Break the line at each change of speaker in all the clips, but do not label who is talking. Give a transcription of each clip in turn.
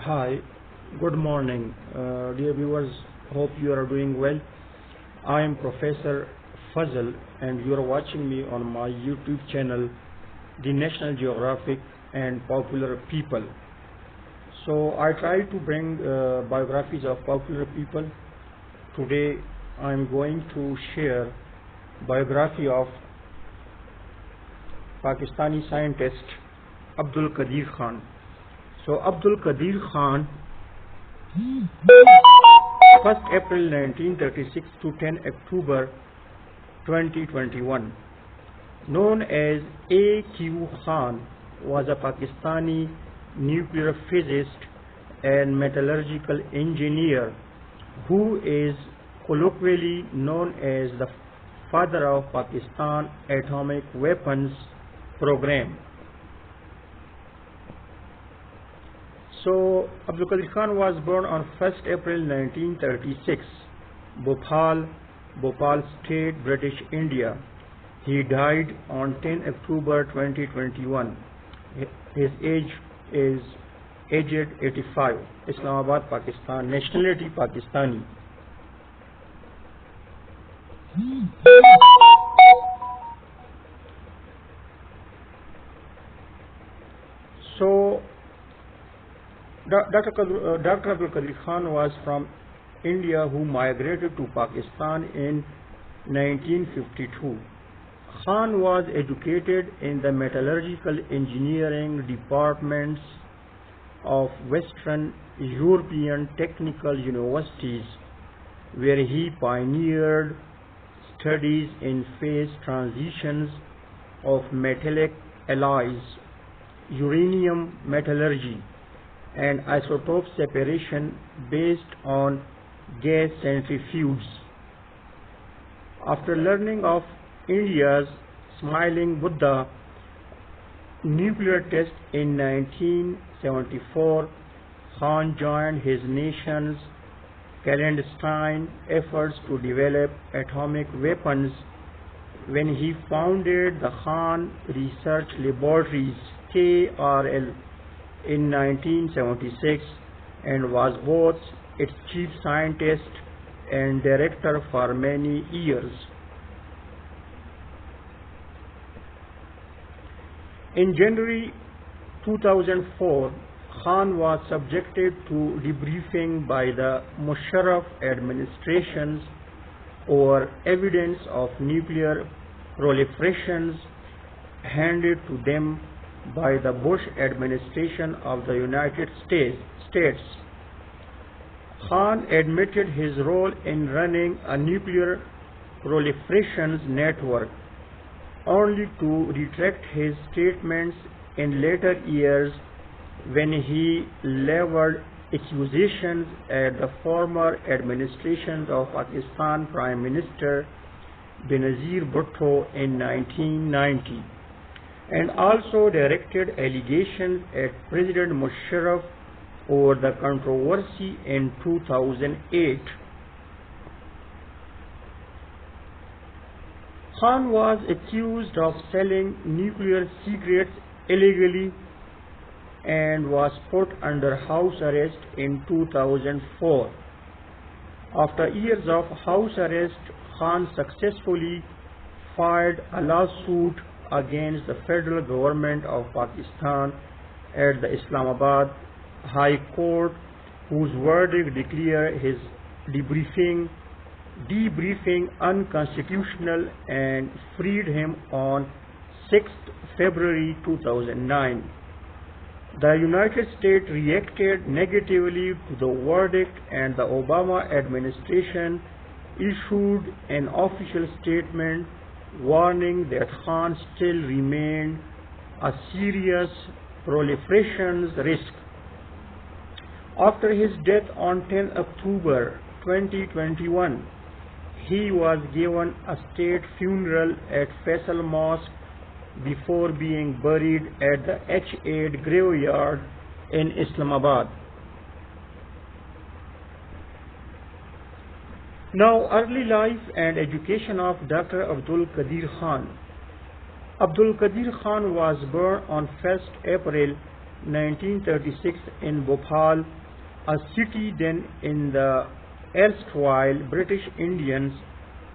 Hi, good morning, dear viewers. Hope you are doing well. I am Professor Fazal, and you are watching me on my YouTube channel, The National Geographic and Popular People. So I try to bring biographies of popular people. Today I am going to share biography of Pakistani scientist Abdul Qadeer Khan. So Abdul Qadeer Khan, 1st April 1936 to 10 October 2021, known as A.Q. Khan, was a Pakistani nuclear physicist and metallurgical engineer who is colloquially known as the father of Pakistan atomic weapons program. So, Abdul Qadeer Khan was born on 1st April 1936, Bhopal State, British India. He died on 10 October 2021. His age is aged 85. Islamabad, Pakistan. Nationality Pakistani. So, Dr. Abdul Qadeer Khan was from India, who migrated to Pakistan in 1952. Khan was educated in the metallurgical engineering departments of Western European technical universities, where he pioneered studies in phase transitions of metallic alloys, uranium metallurgy, and isotope separation based on gas centrifuges. After learning of India's Smiling Buddha nuclear test in 1974, Khan joined his nation's clandestine efforts to develop atomic weapons when he founded the Khan Research Laboratories (KRL) in 1976 and was both its chief scientist and director for many years. In January 2004, Khan was subjected to debriefing by the Musharraf administrations over evidence of nuclear proliferations handed to them by the Bush administration of the United States. Khan admitted his role in running a nuclear proliferations network, only to retract his statements in later years when he leveled accusations at the former administrations of Pakistan Prime Minister Benazir Bhutto in 1990. And also directed allegations at President Musharraf over the controversy in 2008. Khan was accused of selling nuclear secrets illegally and was put under house arrest in 2004. After years of house arrest, Khan successfully filed a lawsuit against the federal government of Pakistan at the Islamabad High Court, whose verdict declared his debriefing unconstitutional and freed him on 6th February 2009. The United States reacted negatively to the verdict, and the Obama administration issued an official statement warning that Khan still remained a serious proliferations risk. After his death on 10 October 2021, he was given a state funeral at Faisal Mosque before being buried at the H8 graveyard in Islamabad. Now, early life and education of Dr. Abdul Qadeer Khan. Abdul Qadeer Khan was born on 1st April 1936 in Bhopal, a city then in the erstwhile British Indians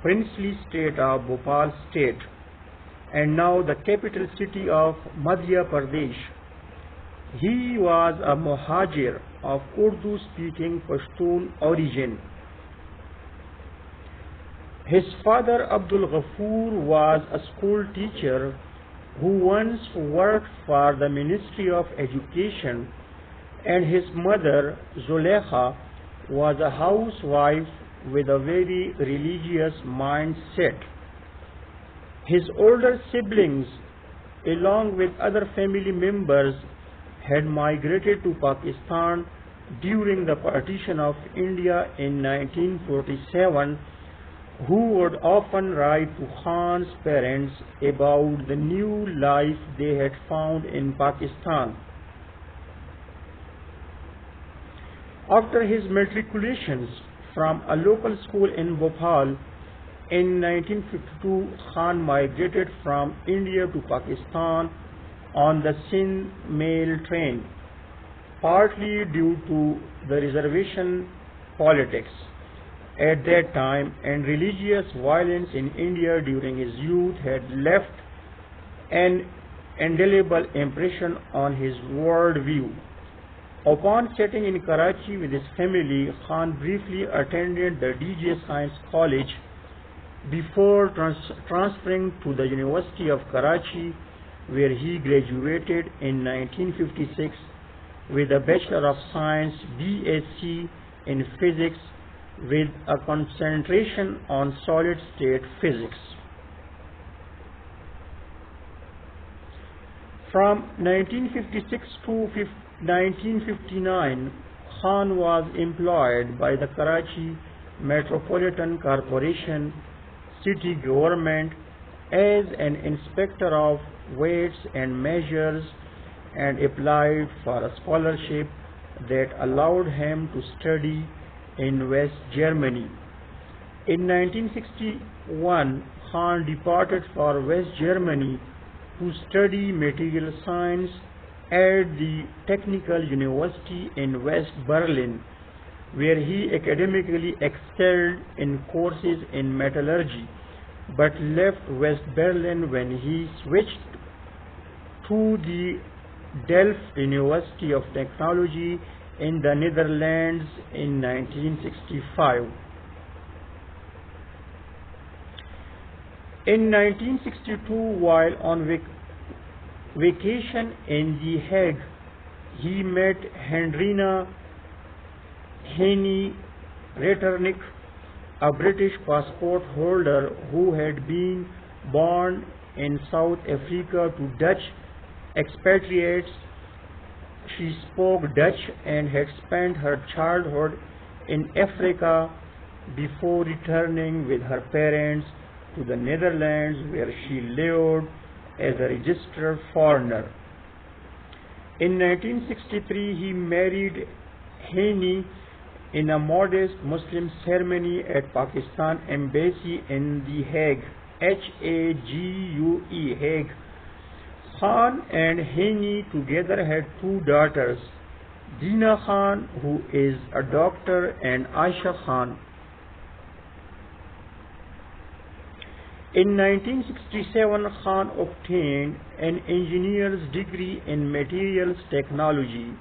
princely state of Bhopal state, and now the capital city of Madhya Pradesh. He was a Muhajir of Urdu-speaking Pashtun origin. His father Abdul Ghafoor was a school teacher who once worked for the Ministry of Education, and his mother Zulekha was a housewife with a very religious mindset. His older siblings, along with other family members, had migrated to Pakistan during the partition of India in 1947, who would often write to Khan's parents about the new life they had found in Pakistan. After his matriculations from a local school in Bhopal in 1952, Khan migrated from India to Pakistan on the Sindh mail train, partly due to the reservation politics at that time, and religious violence in India during his youth had left an indelible impression on his worldview. Upon settling in Karachi with his family, Khan briefly attended the DJ Science College before transferring to the University of Karachi, where he graduated in 1956 with a Bachelor of Science BSc in Physics with a concentration on solid-state physics. From 1956 to 1959, Khan was employed by the Karachi Metropolitan Corporation city government as an inspector of weights and measures, and applied for a scholarship that allowed him to study in West Germany. In 1961, Khan departed for West Germany to study material science at the Technical University in West Berlin, where he academically excelled in courses in metallurgy, but left West Berlin when he switched to the Delft University of Technology in the Netherlands in 1965. In 1962, while on vacation in The Hague, he met Hendrina Henny Returnick, a British passport holder who had been born in South Africa to Dutch expatriates. She spoke Dutch and had spent her childhood in Africa before returning with her parents to the Netherlands, where she lived as a registered foreigner. In 1963, he married Henny in a modest Muslim ceremony at Pakistan Embassy in The Hague, Hague. Hague. Khan and Henny together had two daughters, Dina Khan, who is a doctor, and Aisha Khan. In 1967, Khan obtained an engineer's degree in materials technology,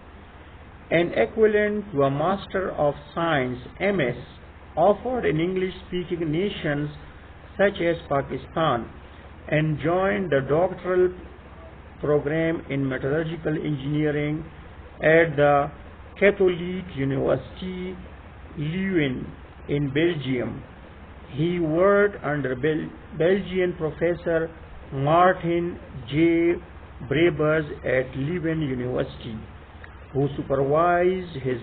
an equivalent to a Master of Science (MS) offered in English-speaking nations such as Pakistan, and joined the doctoral program in metallurgical engineering at the Catholic University Leuven in Belgium. He worked under Belgian professor Martin J. Brebers at Leuven University, who supervised his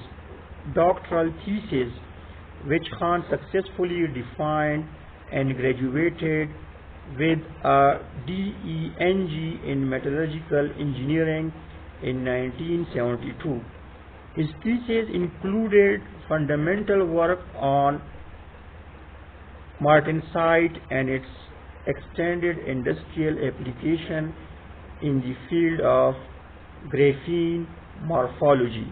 doctoral thesis, which Khan successfully defined and graduated with a DEng in metallurgical engineering in 1972. His thesis included fundamental work on martensite and its extended industrial application in the field of graphene morphology.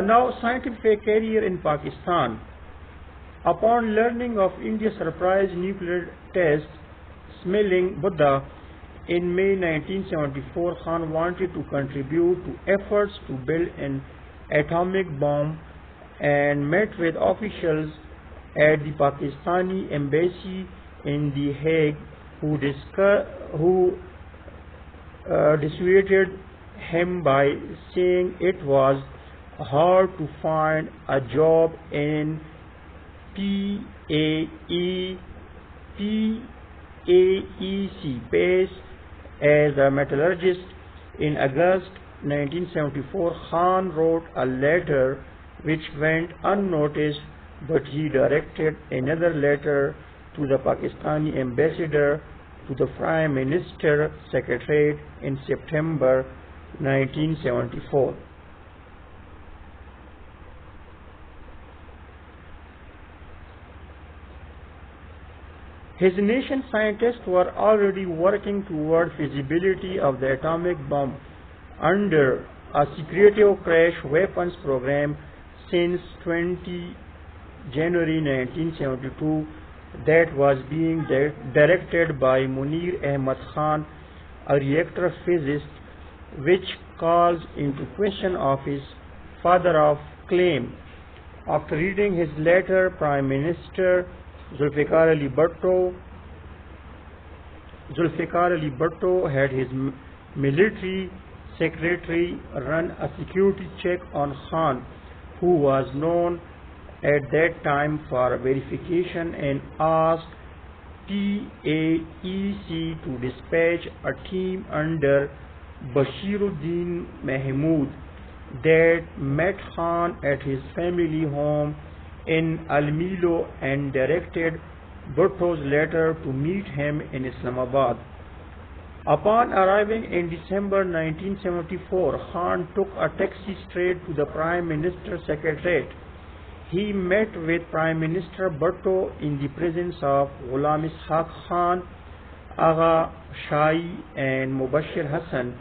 Now, scientific career in Pakistan. Upon learning of India's surprise nuclear test, smelling Buddha, in May 1974, Khan wanted to contribute to efforts to build an atomic bomb and met with officials at the Pakistani embassy in The Hague who dissuaded him by saying it was hard to find a job in PAEC as a metallurgist. In August 1974, Khan wrote a letter which went unnoticed, but he directed another letter to the Pakistani ambassador to the Prime Minister Secretariat in September 1974. His nation's scientists were already working toward feasibility of the atomic bomb under a secretive crash weapons program since 20 January 1972 that was being directed by Munir Ahmad Khan, a reactor physicist, which calls into question of his father of claim. After reading his letter, Prime Minister Zulfikar Ali Bhutto had his military secretary run a security check on Khan, who was known at that time for verification, and asked PAEC to dispatch a team under Bashiruddin Mahmood that met Khan at his family home in Al-Milo and directed Bhutto's letter to meet him in Islamabad. Upon arriving in December 1974, Khan took a taxi straight to the Prime Minister's Secretariat. He met with Prime Minister Bhutto in the presence of Ghulam Ishaq Khan, Agha Shahi and Mubashir Hassan,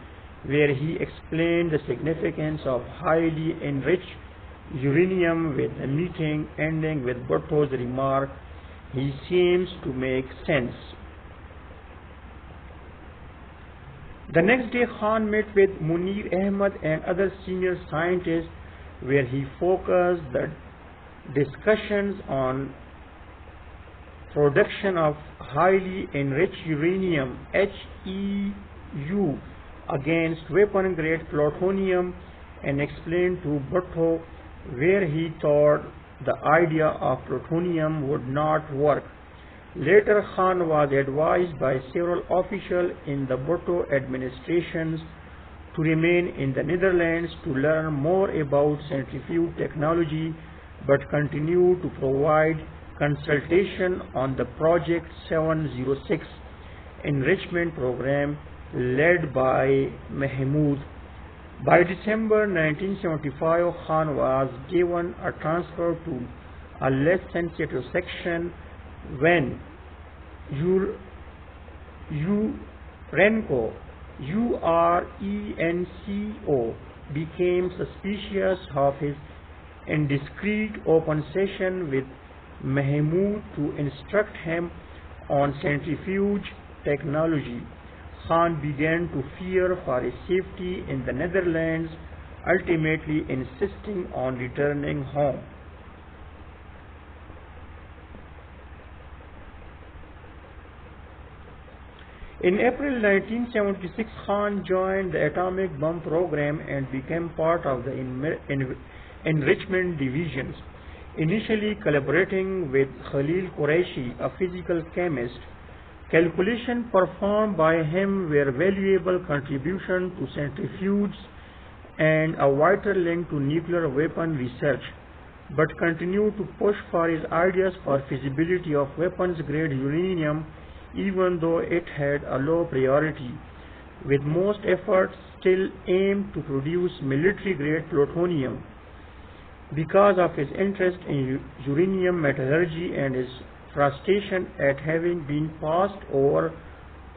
where he explained the significance of highly enriched uranium, with the meeting ending with Bhutto's remark, "He seems to make sense." The next day, Khan met with Munir Ahmad and other senior scientists, where he focused the discussions on production of highly enriched uranium HEU against weapon-grade plutonium, and explained to Bhutto where he thought the idea of plutonium would not work. Later, Khan was advised by several officials in the Bhutto administrations to remain in the Netherlands to learn more about centrifuge technology, but continue to provide consultation on the Project 706 enrichment program led by Mahmood. By December 1975, Khan was given a transfer to a less sensitive section when URENCO became suspicious of his indiscreet open session with Mahmood to instruct him on centrifuge technology. Khan began to fear for his safety in the Netherlands, ultimately insisting on returning home. In April 1976, Khan joined the atomic bomb program and became part of the enrichment divisions, initially collaborating with Khalil Qureshi, a physical chemist. Calculations performed by him were valuable contribution to centrifuges and a vital link to nuclear weapon research, but continued to push for his ideas for feasibility of weapons-grade uranium, even though it had a low priority, with most efforts still aimed to produce military-grade plutonium. Because of his interest in uranium metallurgy and his frustration at having been passed over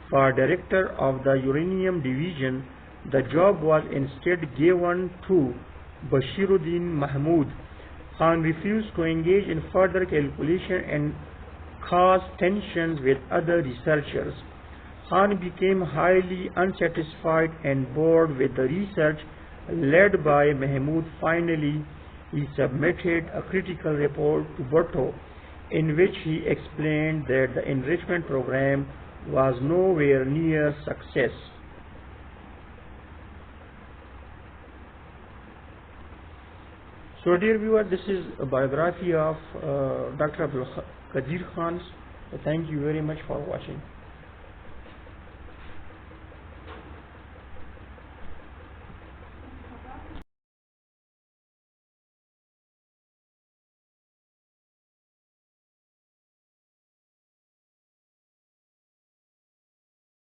for director of the uranium division, the job was instead given to Bashiruddin Mahmud. Khan refused to engage in further calculation and caused tensions with other researchers. Khan became highly unsatisfied and bored with the research led by Mahmud. Finally, he submitted a critical report to Bhutto in which he explained that the enrichment program was nowhere near success. So dear viewer, this is a biography of Dr. Abdul Qadeer Khan. Thank you very much for watching.